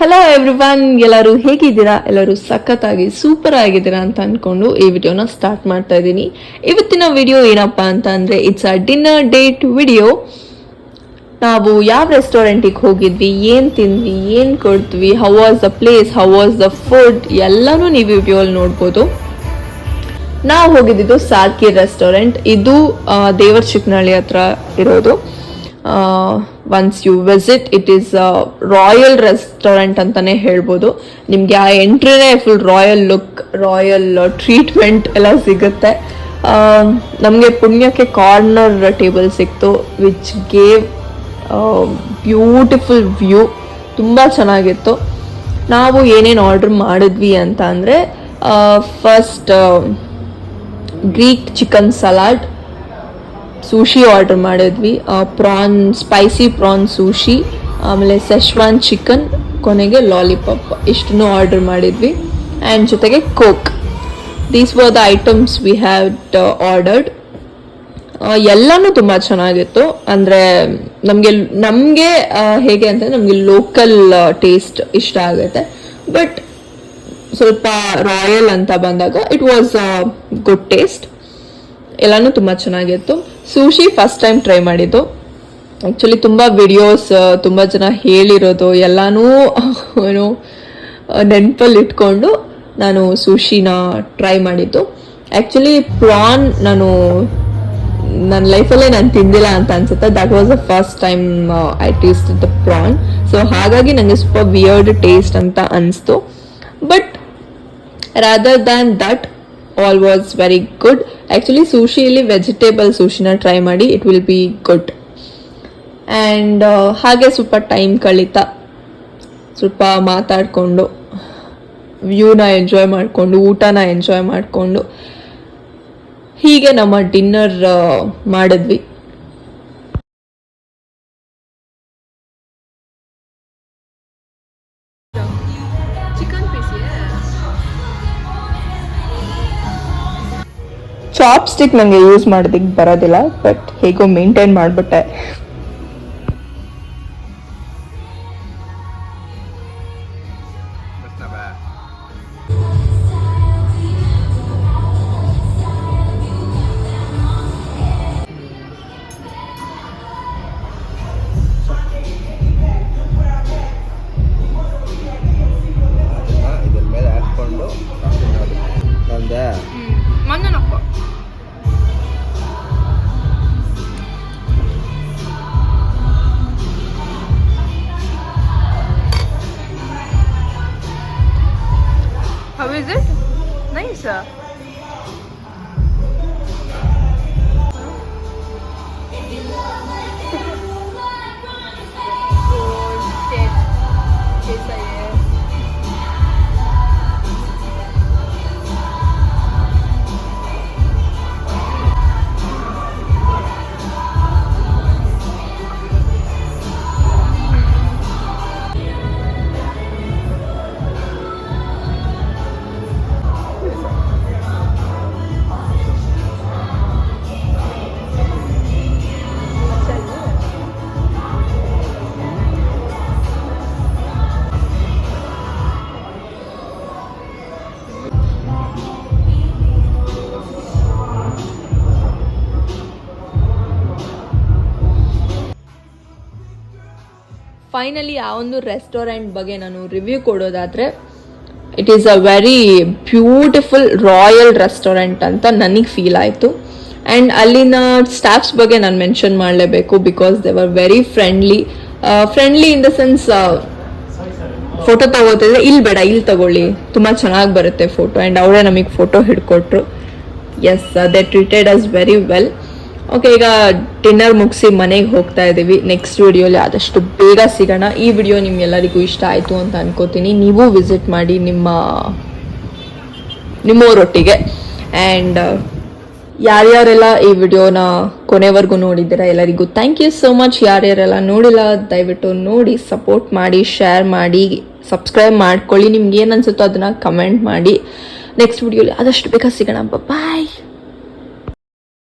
Hello everyone, ಎಲ್ಲರೂ ಹೇಗಿದ್ದೀರಾ? ಎಲ್ಲರೂ ಸಖತ್ತಾಗಿ ಸೂಪರ್ ಆಗಿದ್ದೀರಾ ಅಂತ ಅನ್ಕೊಂಡು ಈ ವಿಡಿಯೋನ ಸ್ಟಾರ್ಟ್ ಮಾಡ್ತಾ ಇದ್ದೀನಿ. ಇವತ್ತಿನ ವಿಡಿಯೋ ಏನಪ್ಪಾ ಅಂತ ಅಂದ್ರೆ it's a dinner date video. ನಾವು ಯಾವ ರೆಸ್ಟೋರೆಂಟಿಗೆ ಹೋಗಿದ್ವಿ, ಏನ್ ತಿಂದ್ವಿ, ಏನ್ ಕೊಡ್ತೀವಿ, how was the place, how was the food ಎಲ್ಲಾನು ನೀವು ವಿಡಿಯೋಲ್ಲಿ ನೋಡ್ಬೋದು. ನಾವು ಹೋಗಿದ್ದು ಸಾರ್ಕಿ ರೆಸ್ಟೋರೆಂಟ್. ಇದು ದೇವರ ಚಿಕ್ಕನಹಳ್ಳಿ ಹತ್ರ ಇರೋದು. Once you visit, it is royal restaurant ಅಂತಾನೆ ಹೇಳ್ಬೋದು. ನಿಮಗೆ ಆ ಎಂಟ್ರಿನೇ full royal look, royal treatment ಎಲ್ಲ ಸಿಗುತ್ತೆ. ನಮಗೆ ಪುಣ್ಯಕ್ಕೆ ಕಾರ್ನರ್ ಟೇಬಲ್ ಸಿಕ್ತು, ವಿಚ್ ಗೇವ್ ಬ್ಯೂಟಿಫುಲ್ ವ್ಯೂ. ತುಂಬ ಚೆನ್ನಾಗಿತ್ತು. ನಾವು ಏನೇನು ಆರ್ಡರ್ ಮಾಡಿದ್ವಿ ಅಂತ ಅಂದರೆ, first Greek chicken salad, sushi order ಮಾಡಿದ್ವಿ, ಪ್ರಾನ್ ಸ್ಪೈಸಿ ಪ್ರಾನ್ ಸೂಶಿ, ಆಮೇಲೆ ಸೆಶ್ವಾನ್ ಚಿಕನ್, ಕೊನೆಗೆ ಲಾಲಿಪಾಪ್, ಇಷ್ಟನ್ನು ಆರ್ಡರ್ ಮಾಡಿದ್ವಿ. ಆ್ಯಂಡ್ ಜೊತೆಗೆ Coke. These were the items we had ordered. ಎಲ್ಲನೂ ತುಂಬ ಚೆನ್ನಾಗಿತ್ತು. ಅಂದರೆ ನಮಗೆ ಹೇಗೆ ಅಂತಂದರೆ ನಮಗೆ ಲೋಕಲ್ ಟೇಸ್ಟ್ ಇಷ್ಟ ಆಗುತ್ತೆ. ಬಟ್ ಸ್ವಲ್ಪ ರಾಯಲ್ ಅಂತ ಬಂದಾಗ ಇಟ್ ವಾಸ್ ಗುಡ್ ಟೇಸ್ಟ್. ಎಲ್ಲನೂ ತುಂಬ ಚೆನ್ನಾಗಿತ್ತು. ಸೂಶಿ ಫಸ್ಟ್ ಟೈಮ್ ಟ್ರೈ ಮಾಡಿದ್ದು. ಆ್ಯಕ್ಚುಲಿ ತುಂಬ ವಿಡಿಯೋಸ್, ತುಂಬ ಜನ ಹೇಳಿರೋದು ಎಲ್ಲನೂ ಏನು ನೆನಪಲ್ಲಿ ಇಟ್ಕೊಂಡು ನಾನು ಸೂಶಿನ ಟ್ರೈ ಮಾಡಿದ್ದು. ಆ್ಯಕ್ಚುಲಿ ಪ್ರಾನ್ ನನ್ನ ಲೈಫಲ್ಲೇ ನಾನು ತಿಂದಿಲ್ಲ ಅಂತ ಅನ್ಸುತ್ತೆ. That was the first time I taste the prawn. So ಹಾಗಾಗಿ ನನಗೆ ಸ್ವಲ್ಪ ವಿಯರ್ಡ್ ಟೇಸ್ಟ್ ಅಂತ ಅನಿಸ್ತು. But rather than that all was very good. Actually sushiಯಲ್ಲಿ ವೆಜಿಟೇಬಲ್ ಸೂಶಿನ ಟ್ರೈ ಮಾಡಿ, it will be good. And ಹಾಗೆ ಸ್ವಲ್ಪ ಟೈಮ್ ಕಳೀತಾ ಸ್ವಲ್ಪ ಮಾತಾಡಿಕೊಂಡು, ವ್ಯೂನ ಎಂಜಾಯ್ ಮಾಡಿಕೊಂಡು, ಊಟನ ಎಂಜಾಯ್ ಮಾಡಿಕೊಂಡು ಹೀಗೆ ನಮ್ಮ ಡಿನ್ನರ್ ಮಾಡಿದ್ವಿ. ಚಾಪ್ ಸ್ಟಿಕ್ ನನಗೆ ಯೂಸ್ ಮಾಡೋದಕ್ಕೆ ಬರೋದಿಲ್ಲ, ಬಟ್ ಹೇಗೋ ಮೇಂಟೈನ್ ಮಾಡಿಬಿಟ್ಟೆ. How is it? Nice. Finally ಆ ಒಂದು ರೆಸ್ಟೋರೆಂಟ್ ಬಗ್ಗೆ ನಾನು ರಿವ್ಯೂ ಕೊಡೋದಾದರೆ, it is a very beautiful royal restaurant ಅಂತ ನನಗೆ ಫೀಲ್ ಆಯಿತು. ಆ್ಯಂಡ್ ಅಲ್ಲಿನ ಸ್ಟಾಫ್ಸ್ ಬಗ್ಗೆ ನಾನು ಮೆನ್ಷನ್ ಮಾಡಲೇಬೇಕು, because they were very friendly in the sense, photo ತಗೋತಿದ್ರೆ ಇಲ್ಲಿ ಬೇಡ, ಇಲ್ಲಿ ತಗೊಳ್ಳಿ, ತುಂಬ ಚೆನ್ನಾಗಿ ಬರುತ್ತೆ ಫೋಟೋ. ಆ್ಯಂಡ್ ಅವರೇ ನಮಗೆ ಫೋಟೋ ಹಿಡ್ಕೊಟ್ರು. Yes, they treated us very well. Okay, ಈಗ ಡಿನ್ನರ್ ಮುಗಿಸಿ ಮನೆಗೆ ಹೋಗ್ತಾ ಇದ್ದೀವಿ. ನೆಕ್ಸ್ಟ್ ವಿಡಿಯೋಲಿ ಆದಷ್ಟು ಬೇಗ ಸಿಗೋಣ. ಈ ವಿಡಿಯೋ ನಿಮ್ಗೆಲ್ಲರಿಗೂ ಇಷ್ಟ ಆಯಿತು ಅಂತ ಅನ್ಕೋತೀನಿ. ನೀವು ವಿಸಿಟ್ ಮಾಡಿ ನಿಮ್ಮವರೊಟ್ಟಿಗೆ. ಆ್ಯಂಡ್ ಯಾರ್ಯಾರೆಲ್ಲ ಈ ವಿಡಿಯೋನ ಕೊನೆವರೆಗೂ ನೋಡಿದ್ದೀರಾ ಎಲ್ಲರಿಗೂ ಥ್ಯಾಂಕ್ ಯು ಸೋ ಮಚ್. ಯಾರ್ಯಾರೆಲ್ಲ ನೋಡಿಲ್ಲ ದಯವಿಟ್ಟು ನೋಡಿ, ಸಪೋರ್ಟ್ ಮಾಡಿ, ಶೇರ್ ಮಾಡಿ, ಸಬ್ಸ್ಕ್ರೈಬ್ ಮಾಡ್ಕೊಳ್ಳಿ. ನಿಮ್ಗೆ ಏನು ಅನ್ಸುತ್ತೋ ಅದನ್ನು ಕಮೆಂಟ್ ಮಾಡಿ. ನೆಕ್ಸ್ಟ್ ವಿಡಿಯೋಲಿ ಆದಷ್ಟು ಬೇಗ ಸಿಗೋಣ. ಬಾಯ್.